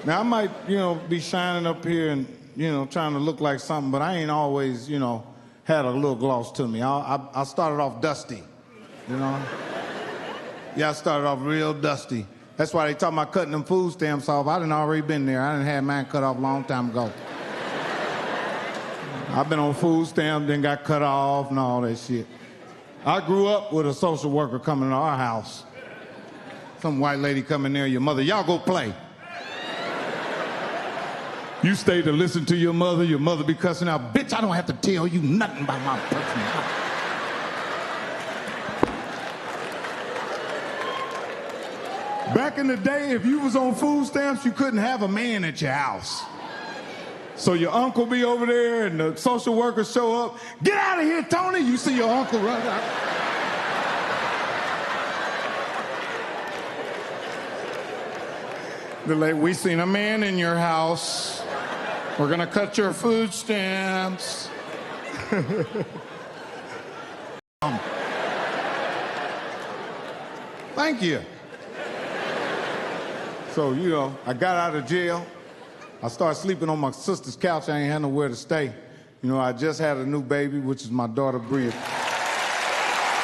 Now, I might, be shining up here and, trying to look like something, but I ain't always, had a little gloss to me. I started off dusty, Yeah, I started off real dusty. That's why they talking about cutting them food stamps off. I done already been there. I done had mine cut off a long time ago. I've been on food stamps, then got cut off and all that shit. I grew up with a social worker coming to our house. Some white lady coming there, your mother, y'all go play. You stay to listen to your mother be cussing out. Bitch, I don't have to tell you nothing about my personal life. Back in the day, if you was on food stamps, you couldn't have a man at your house. So your uncle be over there and the social workers show up. Get out of here, Tony. You see your uncle run out. They're like, we seen a man in your house. We're gonna cut your food stamps. Thank you. So, I got out of jail. I started sleeping on my sister's couch. I ain't had nowhere to stay. I just had a new baby, which is my daughter, Bria.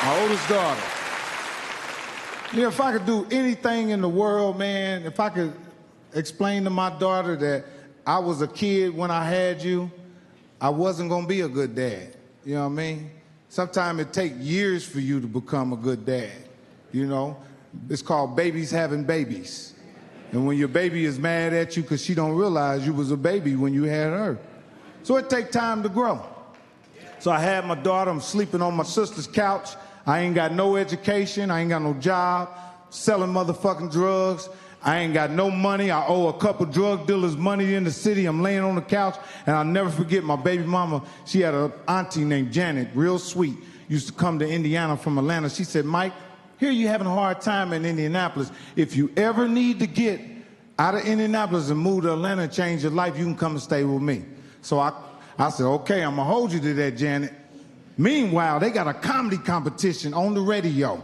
My oldest daughter. If I could do anything in the world, man, if I could explain to my daughter that I was a kid when I had you, I wasn't gonna be a good dad. You know what I mean? Sometimes it takes years for you to become a good dad. It's called babies having babies. And when your baby is mad at you because she don't realize you was a baby when you had her. So it take time to grow. So I had my daughter, I'm sleeping on my sister's couch. I ain't got no education, I ain't got no job, selling motherfucking drugs. I ain't got no money, I owe a couple drug dealers money in the city. I'm laying on the couch, and I'll never forget my baby mama. She had an auntie named Janet, real sweet, used to come to Indiana from Atlanta. She said, Mike, here you having a hard time in Indianapolis. If you ever need to get out of Indianapolis and move to Atlanta and change your life, you can come and stay with me. So I said, okay, I'm gonna hold you to that, Janet. Meanwhile, they got a comedy competition on the radio.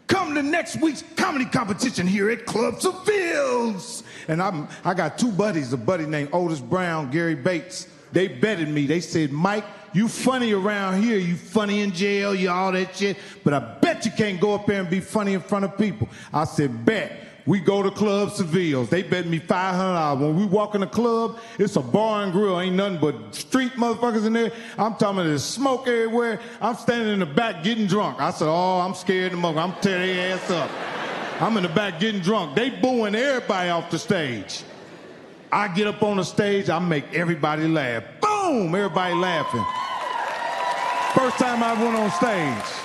Come to next week's comedy competition here at Club Seville's. And I got two buddies, a buddy named Otis Brown, Gary Bates. They betted me. They said, Mike, you funny around here, you funny in jail, you all that shit, but I bet you can't go up there and be funny in front of people. I said, bet. We go to Club Seville's. They bet me $500. When we walk in the club, it's a bar and grill. Ain't nothing but street motherfuckers in there. I'm talking about there's smoke everywhere. I'm standing in the back getting drunk. I said, oh, I'm scared of them. I'm tearing their ass up. I'm in the back getting drunk. They booing everybody off the stage. I get up on the stage, I make everybody laugh. Boom, everybody laughing. First time I went on stage.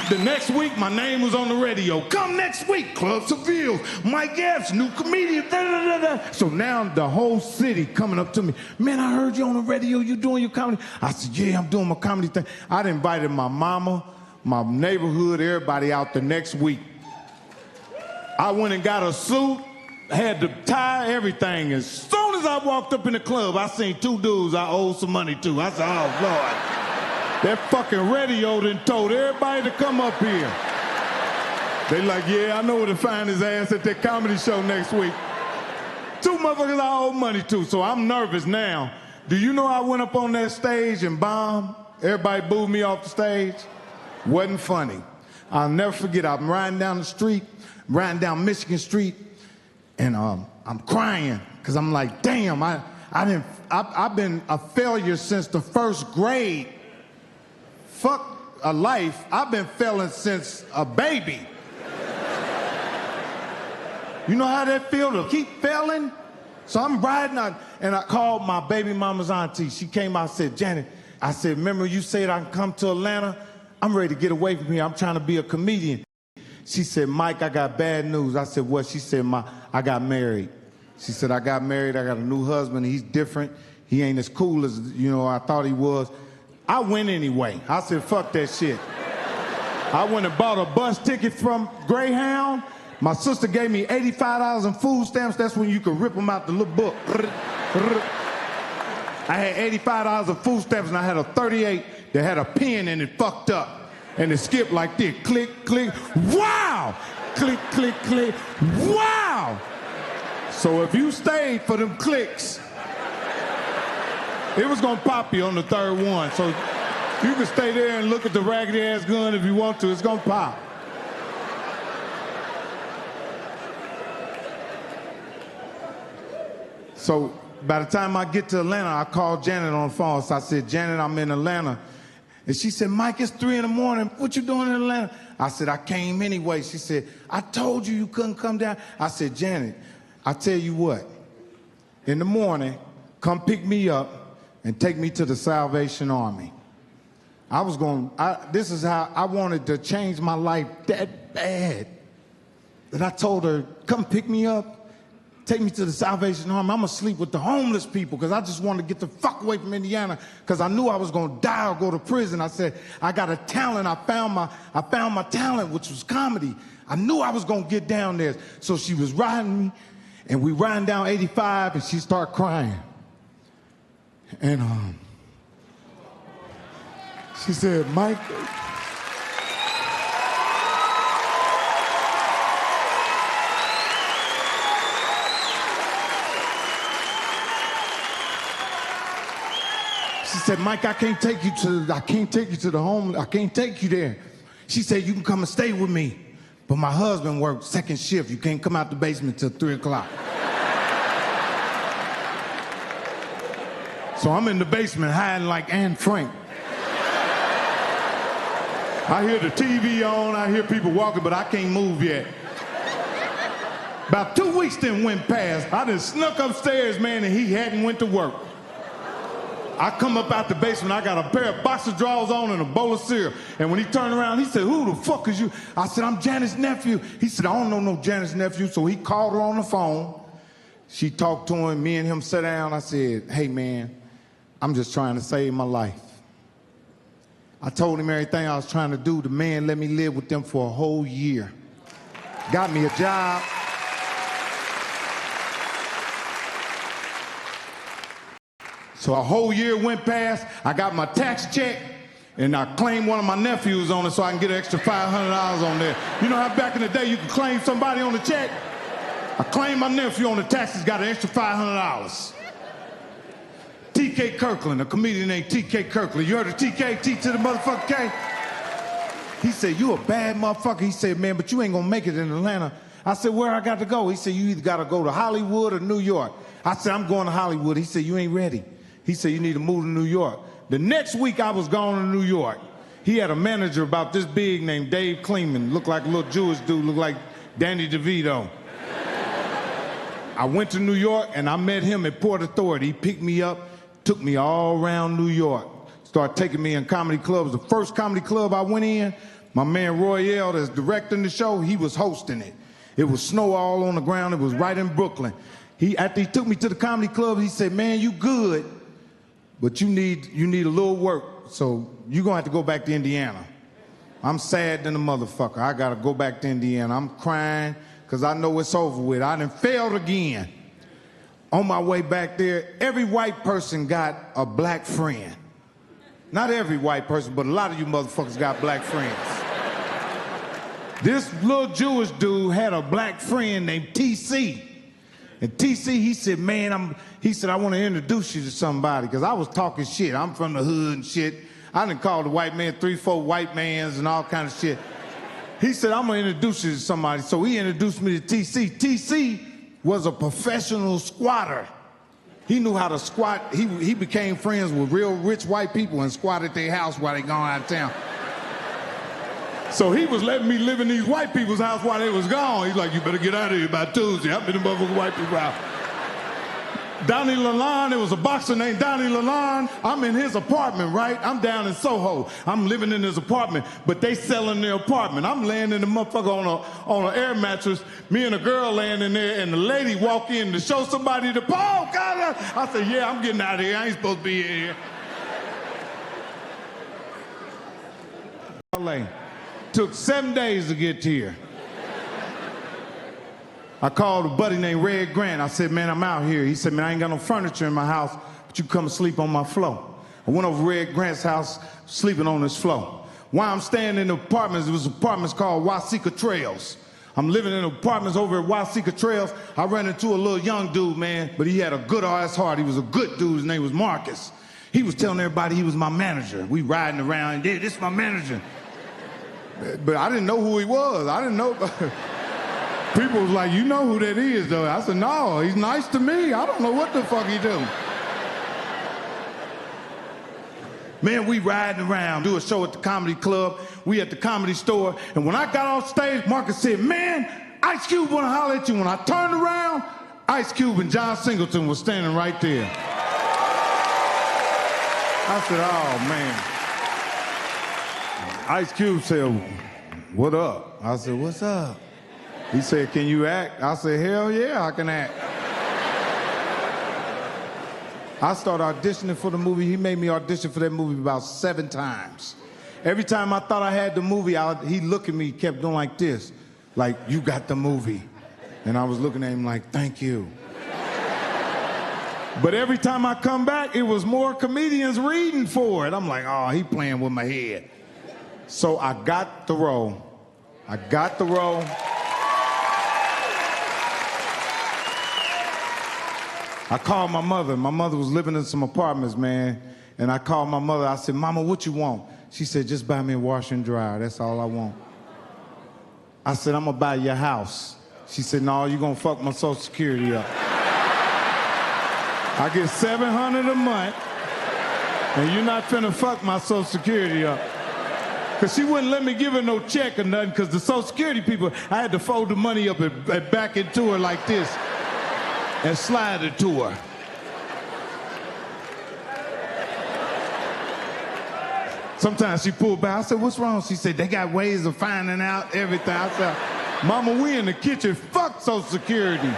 The next week, my name was on the radio. Come next week, Club Seville, Mike Epps, new comedian, da-da-da-da. So now the whole city coming up to me. Man, I heard you on the radio, you doing your comedy? I said, yeah, I'm doing my comedy thing. I'd invited my mama, my neighborhood, everybody out the next week. I went and got a suit, had the tie, everything. As soon as I walked up in the club, I seen two dudes I owed some money to. I said, oh, Lord. That fucking radio done told everybody to come up here. They like, yeah, I know where to find his ass at that comedy show next week. Two motherfuckers I owe money to, so I'm nervous now. Do you know I went up on that stage and bombed? Everybody booed me off the stage. Wasn't funny. I'll never forget, I'm riding down the street, riding down Michigan Street, and I'm crying, because I'm like, damn, I've been a failure since the first grade. Fuck a life, I've been failing since a baby. You know how that feel to keep failing? So I'm riding out, and I called my baby mama's auntie. She came out and said, Janet, I said, remember you said I can come to Atlanta? I'm ready to get away from here. I'm trying to be a comedian. She said, Mike, I got bad news. I said, what? She said, I got married. She said, I got married. I got a new husband. He's different. He ain't as cool as, I thought he was. I went anyway. I said, fuck that shit. I went and bought a bus ticket from Greyhound. My sister gave me $85 in food stamps. That's when you could rip them out the little book. I had $85 of food stamps, and I had a 38 that had a pen in it fucked up. And it skipped like this. Click, click, wow! Click, click, click, wow! So if you stayed for them clicks, it was gonna pop you on the third one. So you can stay there and look at the raggedy ass gun if you want to. It's gonna pop. So by the time I get to Atlanta, I called Janet on the phone. So I said, Janet, I'm in Atlanta. And she said, Mike, it's 3 in the morning. What you doing in Atlanta? I said, I came anyway. She said, I told you couldn't come down. I said, Janet, I tell you what, in the morning, come pick me up and take me to the Salvation Army. This is how I wanted to change my life that bad. And I told her, come pick me up, take me to the Salvation Army. I'm gonna sleep with the homeless people because I just wanted to get the fuck away from Indiana because I knew I was gonna die or go to prison. I said, I got a talent. I found my talent, which was comedy. I knew I was gonna get down there. So she was riding me, and we riding down 85, and she started crying. And she said, Mike, she said, Mike, I can't take you to the home. I can't take you there. She said, you can come and stay with me. But my husband works second shift. You can't come out the basement till 3 o'clock. So I'm in the basement hiding like Anne Frank. I hear the TV on, I hear people walking, but I can't move yet. About 2 weeks then went past. I done snuck upstairs, man, and he hadn't went to work. I come up out the basement, I got a pair of boxer drawers on and a bowl of cereal. And when he turned around, he said, who the fuck is you? I said, I'm Janet's nephew. He said, I don't know no Janet's nephew. So he called her on the phone. She talked to him, me and him sat down. I said, hey man, I'm just trying to save my life. I told him everything I was trying to do. The man let me live with them for a whole year. Got me a job. So a whole year went past. I got my tax check, and I claimed one of my nephews on it so I can get an extra $500 on there. You know how back in the day you could claim somebody on the check? I claimed my nephew on the taxes, got an extra $500. T.K. Kirkland, a comedian named T.K. Kirkland. You heard of T.K.? T to the motherfucker K? He said, you a bad motherfucker. He said, man, but you ain't gonna make it in Atlanta. I said, where I got to go? He said, you either got to go to Hollywood or New York. I said, I'm going to Hollywood. He said, you ain't ready. He said, you need to move to New York. The next week I was going to New York. He had a manager about this big named Dave Kleeman. Looked like a little Jewish dude, looked like Danny DeVito. I went to New York and I met him at Port Authority. He picked me up, took me all around New York. Started taking me in comedy clubs. The first comedy club I went in, my man Royale, that's directing the show, he was hosting it. It was snow all on the ground. It was right in Brooklyn. After he took me to the comedy club, he said, man, you good, but you need a little work, so you're gonna have to go back to Indiana. I'm sad than a motherfucker. I gotta go back to Indiana. I'm crying, because I know it's over with. I done failed again. On my way back there, every white person got a black friend. Not every white person, but a lot of you motherfuckers got black friends. This little Jewish dude had a black friend named TC. And TC, he said, man, I want to introduce you to somebody, because I was talking shit. I'm from the hood and shit. I done called the white man 3, 4 white mans and all kind of shit. He said, I'm going to introduce you to somebody. So he introduced me to TC. TC was a professional squatter. He knew how to squat. He became friends with real rich white people and squatted their house while they gone out of town. So he was letting me live in these white people's house while they was gone. He's like, you better get out of here by Tuesday. I've been in motherfucking white people's house. Donnie Lalonde, there was a boxer named Donnie Lalonde. I'm in his apartment, right? I'm down in Soho. I'm living in his apartment, but they selling their apartment. I'm laying in the motherfucker on an air mattress, me and a girl laying in there, and the lady walk in to show somebody the pole. God, I said, yeah, I'm getting out of here. I ain't supposed to be in here. LA. Took 7 days to get here. I called a buddy named Red Grant. I said, man, I'm out here. He said, man, I ain't got no furniture in my house, but you come and sleep on my floor. I went over to Red Grant's house, sleeping on his floor. While I'm staying in the apartments, it was apartments called Wasika Trails. I'm living in apartments over at Wasika Trails. I ran into a little young dude, man, but he had a good-ass heart. He was a good dude. His name was Marcus. He was telling everybody he was my manager. We riding around, and this is my manager. But I didn't know who he was. I didn't know. People was like, you know who that is, though. I said, no, he's nice to me. I don't know what the fuck he do. Man, we riding around, do a show at the comedy club. We at the Comedy Store. And when I got off stage, Marcus said, man, Ice Cube want to holler at you. When I turned around, Ice Cube and John Singleton was standing right there. I said, oh, man. Ice Cube said, what up? I said, what's up? He said, can you act? I said, hell yeah, I can act. I started auditioning for the movie. He made me audition for that movie about 7 times. Every time I thought I had the movie, he looked at me, kept doing like this, like, you got the movie. And I was looking at him like, thank you. But every time I come back, it was more comedians reading for it. I'm like, oh, he playing with my head. So I got the role. I got the role. I called my mother. My mother was living in some apartments, man. And I called my mother. I said, Mama, what you want? She said, just buy me a washer and dryer. That's all I want. I said, I'm going to buy your house. She said, no, you're going to fuck my Social Security up. I get $700 a month, and you're not finna fuck my Social Security up. Because she wouldn't let me give her no check or nothing, because the Social Security people, I had to fold the money up and back into her like this and slide it to her. Sometimes she pulled back. I said, what's wrong? She said, they got ways of finding out everything. I said, Mama, we in the kitchen. Fuck Social Security.